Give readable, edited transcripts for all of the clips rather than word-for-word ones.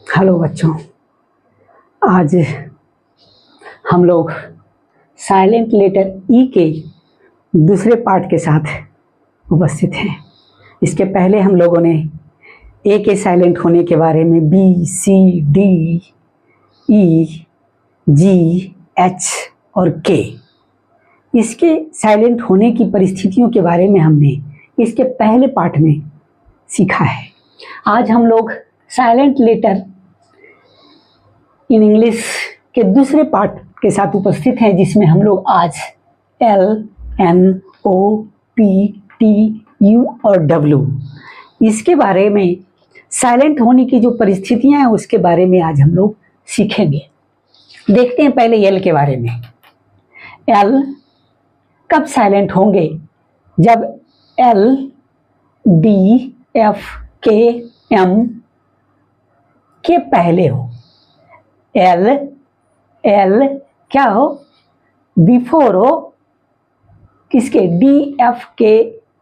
Hello बच्चों, आज हम लोग साइलेंट लेटर ई के दूसरे पार्ट के साथ उपस्थित हैं। इसके पहले हम लोगों ने ए के साइलेंट होने के बारे में बी, सी, डी, ई, जी, एच और के इसके साइलेंट होने की परिस्थितियों के बारे में हमने इसके पहले पार्ट में सीखा है। आज हम लोग साइलेंट लेटर इन इंग्लिश के दूसरे पार्ट के साथ उपस्थित हैं, जिसमें हम लोग आज L, N, O, P, T, U और डब्ल्यू इसके बारे में साइलेंट होने की जो परिस्थितियां हैं उसके बारे में आज हम लोग सीखेंगे। देखते हैं पहले एल के बारे में। एल कब साइलेंट होंगे? जब एल, डी, एफ, के, एम के पहले हो। एल क्या हो? बिफोर हो किसके? डी, एफ, के,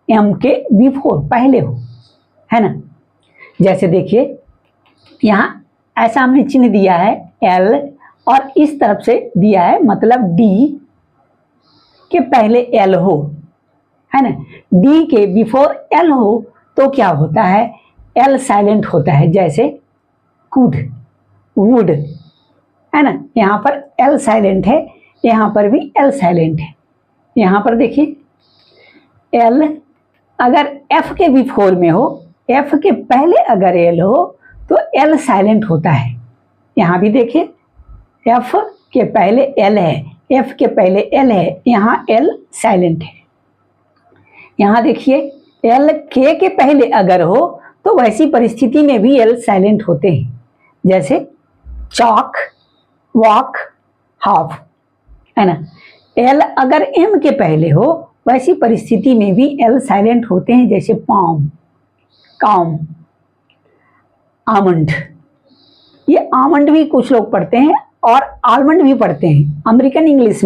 एम के बिफोर, पहले हो, है ना। जैसे देखिए यहाँ ऐसा हमने चिन्ह दिया है एल और इस तरफ से दिया है, मतलब डी के पहले एल हो, है ना। डी के बिफोर एल हो तो क्या होता है? एल साइलेंट होता है। जैसे कुड, वुड, है ना। यहाँ पर एल साइलेंट है, यहाँ पर भी एल साइलेंट है। यहाँ पर देखिए एल अगर एफ के बिफोर में हो, एफ के पहले अगर एल हो तो एल साइलेंट होता है। यहाँ भी देखिए एफ के पहले एल है, एफ के पहले एल है, यहाँ एल साइलेंट है। यहाँ देखिए एल के पहले अगर हो तो वैसी परिस्थिति में भी एल साइलेंट होते हैं। जैसे चॉक, वॉक, हाफ, है ना। एल अगर एम के पहले हो वैसी परिस्थिति में भी एल साइलेंट होते हैं। जैसे पाम, काम, आमंड। ये आमंड भी कुछ लोग पढ़ते हैं और आलमंड भी पढ़ते हैं। अमेरिकन इंग्लिश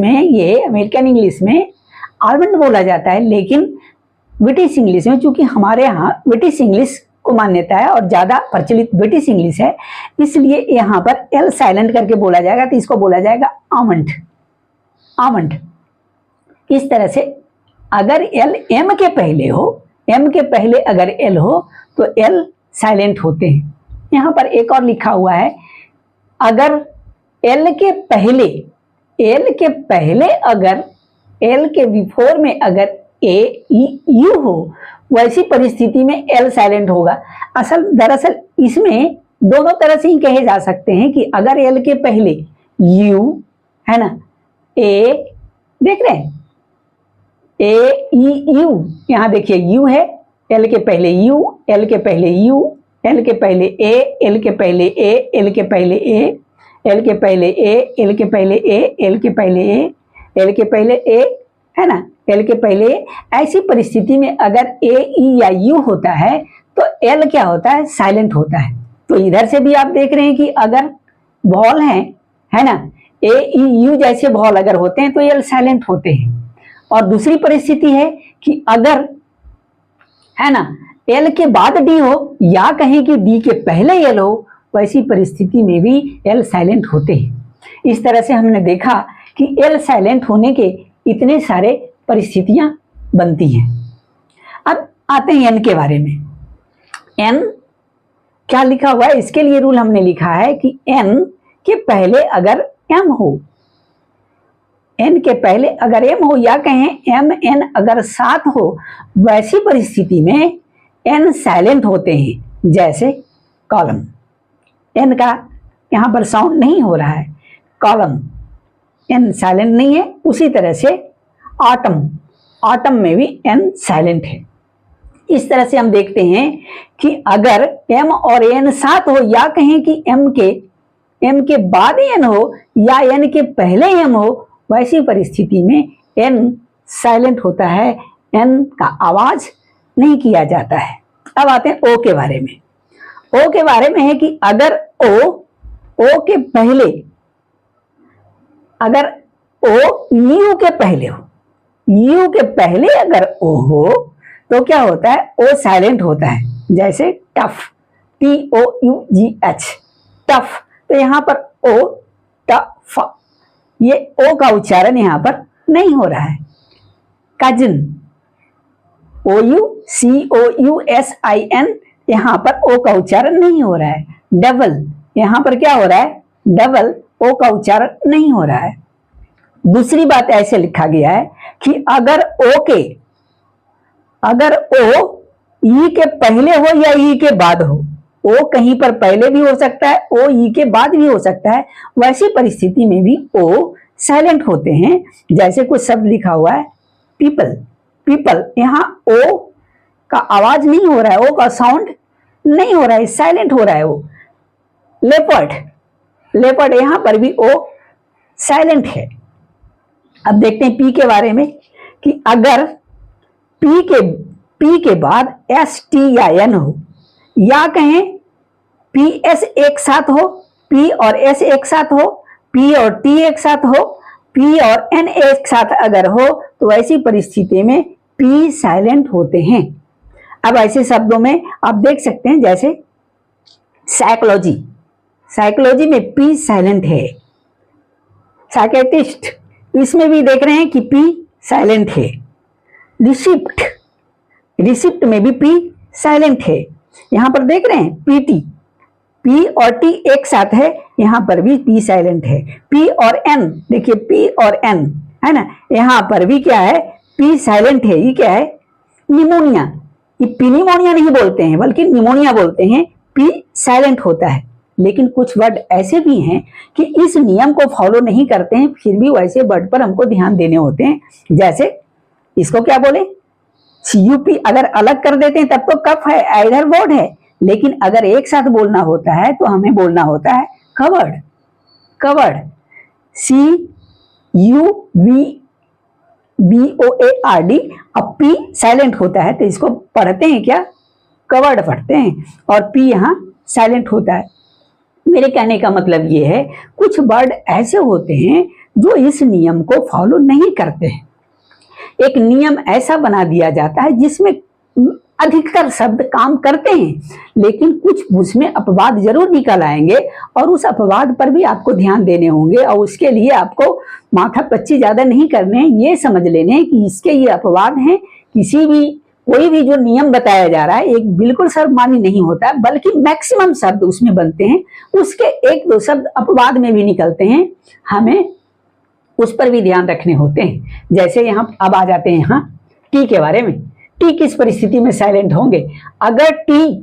में आलमंड बोला जाता है, लेकिन ब्रिटिश इंग्लिश में, चूंकि हमारे यहाँ ब्रिटिश इंग्लिश को मान्यता है और ज़्यादा प्रचलित ब्रिटिश इंग्लिश है, इसलिए यहाँ पर एल साइलेंट करके बोला जाएगा, तो इसको बोला जाएगा आमंड, आमंड। इस तरह से अगर एल एम के पहले हो, एम के पहले अगर एल हो तो एल साइलेंट होते हैं। यहाँ पर एक और लिखा हुआ है, अगर एल के पहले अगर एल के बिफोर में अगर ए, यू हो वैसी परिस्थिति में एल साइलेंट होगा। दरअसल इसमें दोनों तरह से ही कहे जा सकते हैं कि अगर एल के पहले यू, है ना, ए, देख रहे हैं ए, ई, यू, यहाँ देखिए यू है, एल के पहले यू, एल के पहले यू, एल के पहले ए, एल के पहले ए, एल के पहले ए, एल के पहले ए, एल के पहले ए, एल के पहले ए, एल के पहले ए, है ना, एल के पहले। ऐसी परिस्थिति में अगर ए, ई या यू होता है तो एल क्या होता है? साइलेंट होता है। तो इधर से भी आप देख रहे हैं कि अगर वॉल है ना, ए, ई, यू जैसे वॉल अगर होते हैं तो एल साइलेंट होते हैं। और दूसरी परिस्थिति है कि अगर, है ना, एल के बाद डी हो या कहें कि डी के पहले एल हो, वैसी परिस्थिति में भी एल साइलेंट होते हैं। इस तरह से हमने देखा कि एल साइलेंट होने के इतने सारे परिस्थितियां बनती हैं। अब आते हैं एन के बारे में। एन क्या लिखा हुआ है? इसके लिए रूल हमने लिखा है कि एन के पहले अगर एम हो, एन के पहले अगर एम हो या कहें एम एन अगर साथ हो, वैसी परिस्थिति में एन साइलेंट होते हैं। जैसे कॉलम, एन का यहाँ पर साउंड नहीं हो रहा है, कॉलम, एन साइलेंट नहीं है। उसी तरह से ऑटम, ऑटम में भी एन साइलेंट है। इस तरह से हम देखते हैं कि अगर एम और एन साथ हो या कहें कि एम के बाद एन हो या एन के पहले एम हो, वैसी परिस्थिति में एन साइलेंट होता है, एन का आवाज नहीं किया जाता है। अब आते हैं ओ के बारे में। ओ के बारे में है कि अगर ओ के पहले, अगर ओ यू के पहले हो, यू के पहले अगर ओ हो तो क्या होता है? ओ साइलेंट होता है। जैसे टफ, TOUGH, टफ, तो यहाँ पर ओ टफ, ये ओ का उच्चारण यहाँ पर नहीं हो रहा है। कजिन, OUCOUSIN, यहाँ पर ओ का उच्चारण नहीं हो रहा है। डबल, यहाँ पर क्या हो रहा है, डबल, ओ का उच्चारण नहीं हो रहा है। दूसरी बात ऐसे लिखा गया है कि अगर ओ ई के पहले हो या ई के बाद हो, ओ कहीं पर पहले भी हो सकता है, ओ ई के बाद भी हो सकता है, वैसी परिस्थिति में भी ओ साइलेंट होते हैं। जैसे कुछ शब्द लिखा हुआ है पीपल, पीपल, यहाँ ओ का आवाज नहीं हो रहा है, ओ का साउंड नहीं हो रहा है, साइलेंट हो रहा है वो। लेपर्ड, लेपर्ड, यहाँ पर भी ओ साइलेंट है। अब देखते हैं पी के बारे में कि अगर पी के बाद ST या N हो, या कहें PS एक साथ हो, P और S एक साथ हो, P और T एक साथ हो, P और N एक साथ अगर हो, तो ऐसी परिस्थिति में P साइलेंट होते हैं। अब ऐसे शब्दों में आप देख सकते हैं जैसे साइकोलॉजी, साइकोलॉजी में P साइलेंट है। साइकेट्रिस्ट, इसमें भी देख रहे हैं कि P साइलेंट है। रिसिप्ट, रिसिप्ट में भी P साइलेंट है। यहां पर देख रहे हैं PT, P और T एक साथ है, यहां पर भी P साइलेंट है। P और N, देखिए P और N है ना, यहां पर भी क्या है, P साइलेंट है। ये क्या है, निमोनिया, ये पिनिमोनिया नहीं बोलते हैं बल्कि निमोनिया बोलते हैं, P साइलेंट होता है। लेकिन कुछ वर्ड ऐसे भी हैं कि इस नियम को फॉलो नहीं करते हैं, फिर भी वैसे वर्ड पर हमको ध्यान देने होते हैं। जैसे इसको क्या बोले, CUP अगर अलग कर देते हैं तब तो कफ है, आइदर वर्ड है, लेकिन अगर एक साथ बोलना होता है तो हमें बोलना होता है कवर्ड, कवर्ड, CUVBOARD। अब P साइलेंट होता है तो इसको पढ़ते हैं क्या, कवर्ड पढ़ते हैं, और P यहाँ साइलेंट होता है। मेरे कहने का मतलब ये है, कुछ वर्ड ऐसे होते हैं जो इस नियम को फॉलो नहीं करते हैं। एक नियम ऐसा बना दिया जाता है जिसमें अधिकतर शब्द काम करते हैं, लेकिन कुछ उसमें अपवाद जरूर निकल आएंगे, और उस अपवाद पर भी आपको ध्यान देने होंगे, और उसके लिए आपको माथा पच्ची ज्यादा नहीं करने हैं, ये समझ लेने हैं कि इसके ये अपवाद हैं। किसी भी कोई भी जो नियम बताया जा रहा है एक बिल्कुल सर्वमान्य नहीं होता, बल्कि मैक्सिमम शब्द उसमें बनते हैं, उसके एक दो शब्द अपवाद में भी निकलते हैं, हमें उस पर भी ध्यान रखने होते हैं। जैसे यहाँ अब आ जाते हैं यहाँ टी के बारे में। टी किस परिस्थिति में साइलेंट होंगे, अगर टी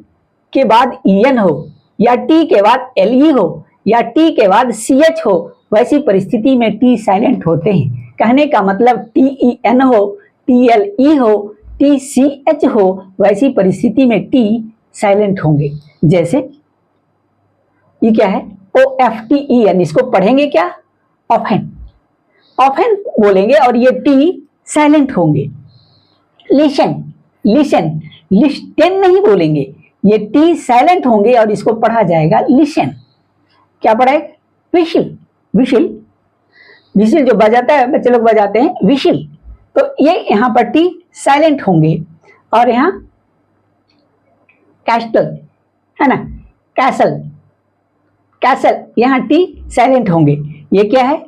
के बाद EN हो, या टी के बाद LE हो, या टी के बाद CH हो, वैसी परिस्थिति में टी साइलेंट होते हैं। कहने का मतलब TEN हो, TLE हो, TCH हो, वैसी परिस्थिति में टी साइलेंट होंगे। जैसे ये क्या है, OFTEN, इसको पढ़ेंगे क्या, ऑफेन, ऑफेन बोलेंगे, और ये टी साइलेंट होंगे। लिसन, लिसन, लिस्टेन नहीं बोलेंगे, ये टी साइलेंट होंगे और इसको पढ़ा जाएगा लिसन। क्या पढ़ा है, विशिल, विशिल, विशिल जो बजाता है, बच्चे लोग बजाते हैं विशिल, तो ये यहाँ पर टी साइलेंट होंगे। और यहाँ कैस्टल है ना, कैसल, कैसल, यहाँ टी साइलेंट होंगे। ये क्या है,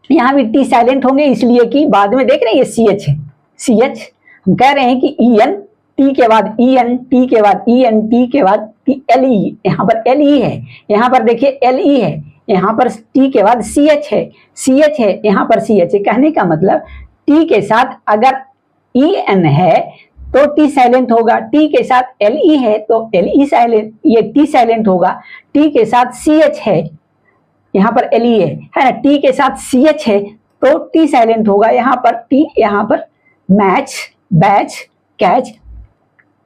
यहाँ भी टी साइलेंट होंगे, इसलिए कि बाद में देख रहे हैं ये CH है, CH हम कह रहे हैं कि EN, टी के बाद EN, टी के बाद EN, टी के बाद LE, यहाँ पर LE है, यहाँ पर देखिए LE है, यहाँ पर टी के बाद CH है, CH है, यहाँ पर CH है। कहने का मतलब टी के साथ अगर EN है तो टी साइलेंट होगा, टी के साथ LE है तो LE साइलेंट, ये टी साइलेंट होगा। टी के साथ CH है, यहाँ पर LE है ना, टी के साथ CH है तो टी साइलेंट होगा। यहाँ पर टी, यहाँ पर मैच, बैच, कैच,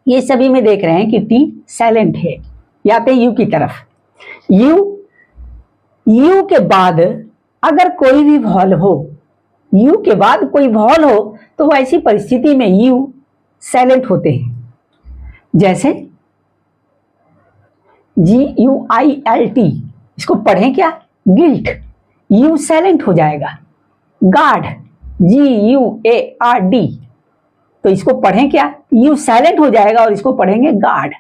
ये सभी में देख रहे हैं कि टी साइलेंट है। आते हैं यू की तरफ। यू के बाद अगर कोई भी वॉल हो, यू के बाद कोई वॉल हो, तो ऐसी परिस्थिति में यू साइलेंट होते हैं। जैसे GUILT, इसको पढ़ें क्या, गिल्ट, यू साइलेंट हो जाएगा। गार्ड, GUARD, तो इसको पढ़ें क्या, यू साइलेंट हो जाएगा और इसको पढ़ेंगे गार्ड।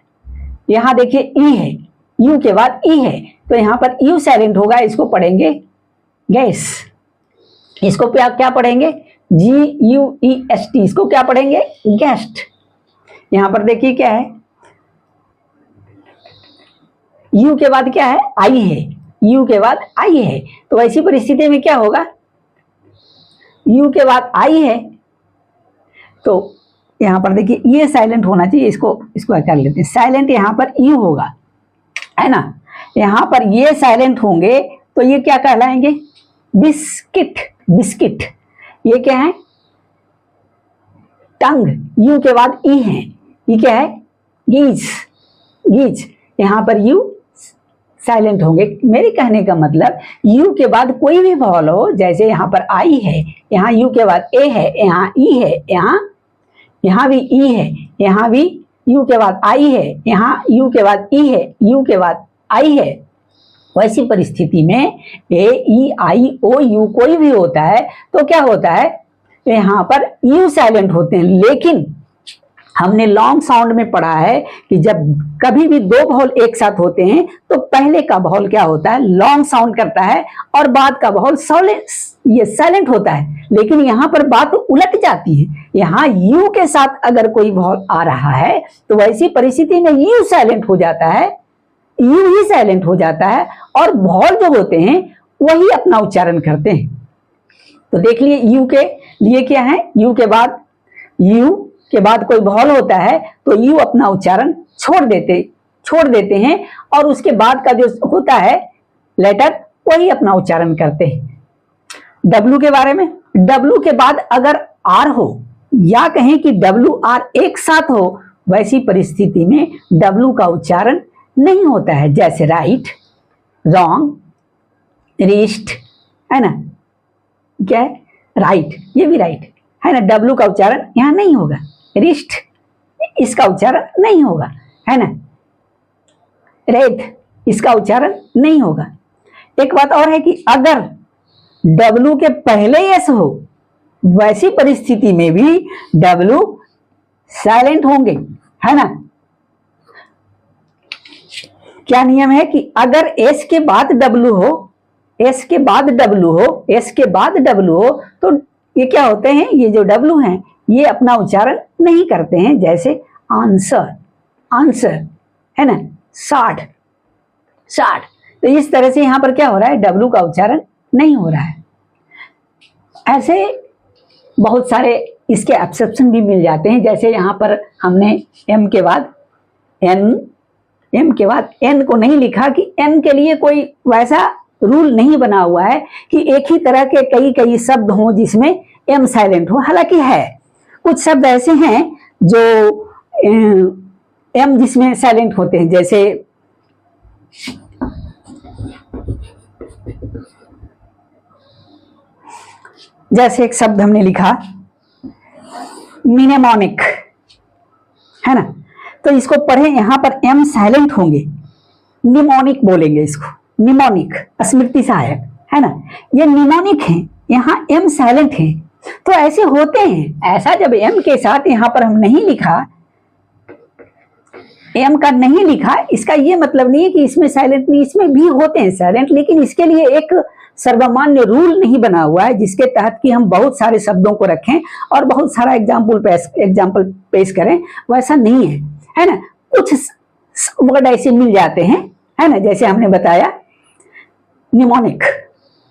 यहां देखिए ई है, यू के बाद ई है तो यहाँ पर यू साइलेंट होगा, इसको पढ़ेंगे गैस। इसको क्या पढ़ेंगे? GUEST। इसको क्या पढ़ेंगे? गेस्ट। यहां पर देखिए क्या है, यू के बाद क्या है? आई है। यू के बाद आई है, तो ऐसी परिस्थिति में क्या होगा? यू के बाद आई है, तो यहां पर देखिए ये साइलेंट होना चाहिए। इसको कर लेते हैं साइलेंट। यहां पर यू होगा, है ना। यहां पर ये साइलेंट होंगे तो ये क्या कहलाएंगे? बिस्किट। बिस्किट। ये क्या है? टंग। यू के बाद ई है, ये क्या है? गीज। गीज। यहां पर यू साइलेंट होंगे। मेरे कहने का मतलब यू के बाद कोई भी वॉवल हो, जैसे यहां पर आई है, यहां यू के बाद ए है, यहां ई है, यहां भी ई है, यहां भी यू के बाद आई है, यहां यू के बाद ई है, यू के बाद आई है। वैसी परिस्थिति में ए ई आई ओ यू कोई भी होता है तो क्या होता है? यहां पर यू साइलेंट होते हैं। लेकिन हमने लॉन्ग साउंड में पढ़ा है कि जब कभी भी दो वॉवल एक साथ होते हैं तो पहले का वॉवल क्या होता है? लॉन्ग साउंड करता है और बाद का वॉवल ये साइलेंट होता है। लेकिन यहाँ पर बात उलट जाती है। यहाँ यू के साथ अगर कोई वॉवल आ रहा है तो वैसी परिस्थिति में यू साइलेंट हो जाता है, यू ही साइलेंट हो जाता है और वॉवल जो होते हैं वही अपना उच्चारण करते हैं। तो देख लिए यू के लिए क्या है? यू के बाद कोई वॉवल होता है तो यू अपना उच्चारण छोड़ देते हैं और उसके बाद का जो होता है लेटर वही अपना उच्चारण करते हैं। डब्लू के बारे में, डब्लू के बाद अगर आर हो या कहें कि डब्लू आर एक साथ हो, वैसी परिस्थिति में डब्लू का उच्चारण नहीं होता है। जैसे राइट, रॉन्ग, रिस्ट, है ना। क्या है? राइट, ये भी राइट है ना। डब्लू का उच्चारण यहां नहीं होगा। रिस्ट, इसका उच्चारण नहीं होगा, है ना। रेड, इसका उच्चारण नहीं होगा। एक बात और है कि अगर डब्लू के पहले एस हो, वैसी परिस्थिति में भी डब्लू साइलेंट होंगे, है ना। क्या नियम है कि अगर एस के बाद डब्लू हो, एस के बाद डब्लू हो, एस के बाद डब्लू हो, तो ये क्या होते हैं? ये जो डब्लू हैं ये अपना उच्चारण नहीं करते हैं। जैसे आंसर, आंसर, है ना। 60, 60। तो इस तरह से यहां पर क्या हो रहा है? डब्लू का उच्चारण नहीं हो रहा है। ऐसे बहुत सारे इसके एक्सेप्शन भी मिल जाते हैं। जैसे यहां पर हमने एम के बाद एन को नहीं लिखा कि एन के लिए कोई वैसा रूल नहीं बना हुआ है कि एक ही तरह के कई शब्द हों जिसमें एम साइलेंट हो। हालांकि है, कुछ शब्द ऐसे हैं जो एम जिसमें साइलेंट होते हैं। जैसे एक शब्द हमने लिखा मिनेमोनिक, है ना। तो इसको पढ़े, यहां पर एम साइलेंट होंगे, निमोनिक बोलेंगे इसको, निमोनिक, स्मृति सहायक, है ना। ये निमोनिक है, यहां एम साइलेंट है। तो ऐसे होते हैं। ऐसा जब एम के साथ यहां पर हम नहीं लिखा, एम का नहीं लिखा, इसका ये मतलब नहीं है कि इसमें साइलेंट नहीं, इसमें भी होते हैं साइलेंट। लेकिन इसके लिए एक सर्वमान्य रूल नहीं बना हुआ है जिसके तहत कि हम बहुत सारे शब्दों को रखें और बहुत सारा एग्जाम्पल पेश करें, वैसा नहीं है ना। कुछ वर्ड ऐसे मिल जाते हैं, है ना। जैसे हमने बताया निमोनिक,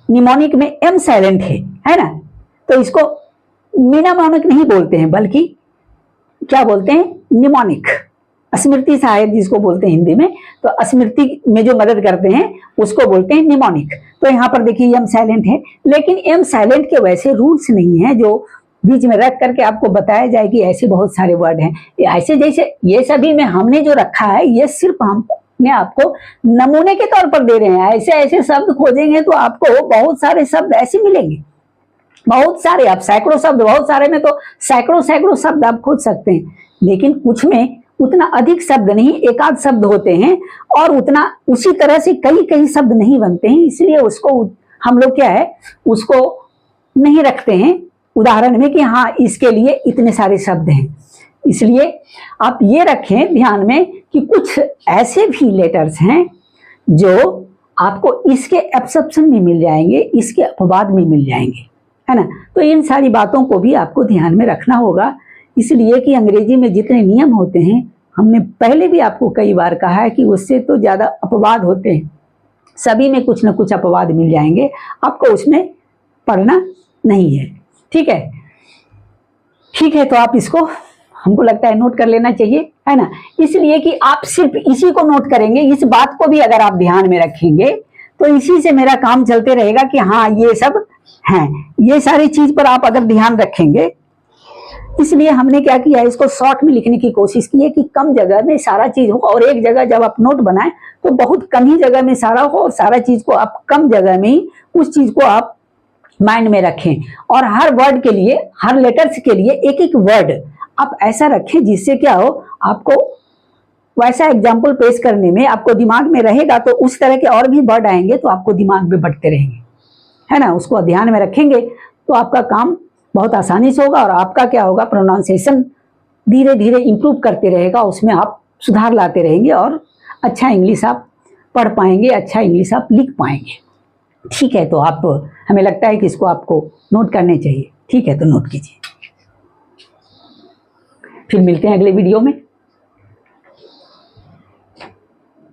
निमोनिक में एम साइलेंट है ना। तो इसको मिनेमोनिक नहीं बोलते हैं, बल्कि क्या बोलते हैं? निमोनिक, स्मृति सहायक जिसको बोलते हैं हिंदी में। तो स्मृति में जो मदद करते हैं उसको बोलते हैं निमोनिक। तो यहाँ पर देखिए एम साइलेंट है, लेकिन एम साइलेंट के वैसे रूल्स नहीं है जो बीच में रख करके आपको बताया जाए कि ऐसे बहुत सारे वर्ड हैं। ऐसे जैसे ये सभी में हमने जो रखा है ये सिर्फ हमने आपको नमूने के तौर पर दे रहे हैं। ऐसे ऐसे शब्द खोजेंगे तो आपको बहुत सारे शब्द ऐसे मिलेंगे, बहुत सारे। आप सैकड़ों शब्द, बहुत सारे में तो सैकड़ों शब्द आप खोज सकते हैं। लेकिन कुछ में उतना अधिक शब्द नहीं, एक आध शब्द होते हैं और उतना उसी तरह से कई शब्द नहीं बनते हैं। इसलिए उसको हम लोग क्या है, उसको नहीं रखते हैं उदाहरण में कि हाँ इसके लिए इतने सारे शब्द हैं। इसलिए आप ये रखें ध्यान में कि कुछ ऐसे भी लेटर्स हैं जो आपको इसके एब्सॉर्प्शन में मिल जाएंगे, इसके अपवाद में मिल जाएंगे, है ना। तो इन सारी बातों को भी आपको ध्यान में रखना होगा, इसलिए कि अंग्रेजी में जितने नियम होते हैं, हमने पहले भी आपको कई बार कहा है कि उससे तो ज़्यादा अपवाद होते हैं, सभी में कुछ ना कुछ अपवाद मिल जाएंगे, आपको उसमें पढ़ना नहीं है। ठीक है, ठीक है, तो आप इसको हमको लगता है नोट कर लेना चाहिए, है ना। इसलिए कि आप सिर्फ इसी को नोट करेंगे, इस बात को भी अगर आप ध्यान में रखेंगे तो इसी से मेरा काम चलते रहेगा कि हाँ ये सब हैं, ये सारी चीज पर आप अगर ध्यान रखेंगे। इसलिए हमने क्या किया, इसको शॉर्ट में लिखने की कोशिश की है कि कम जगह में सारा चीज हो, और एक जगह जब आप नोट बनाएं तो बहुत कम ही जगह में सारा हो, और सारा चीज को आप कम जगह में ही उस चीज को आप माइंड में रखें। और हर वर्ड के लिए, हर लेटर्स के लिए एक एक वर्ड आप ऐसा रखें जिससे क्या हो, आपको वैसा एग्जाम्पल पेश करने में आपको दिमाग में रहेगा, तो उस तरह के और भी वर्ड आएंगे तो आपको दिमाग में बढ़ते रहेंगे, है ना। उसको ध्यान में रखेंगे तो आपका काम बहुत आसानी से होगा, और आपका क्या होगा, प्रोनाउंसिएशन धीरे धीरे इंप्रूव करते रहेगा, उसमें आप सुधार लाते रहेंगे और अच्छा इंग्लिश आप पढ़ पाएंगे, अच्छा इंग्लिश आप लिख पाएंगे। ठीक है, तो आप, हमें लगता है कि इसको आपको नोट करने चाहिए। ठीक है, तो नोट कीजिए। फिर मिलते हैं अगले वीडियो में।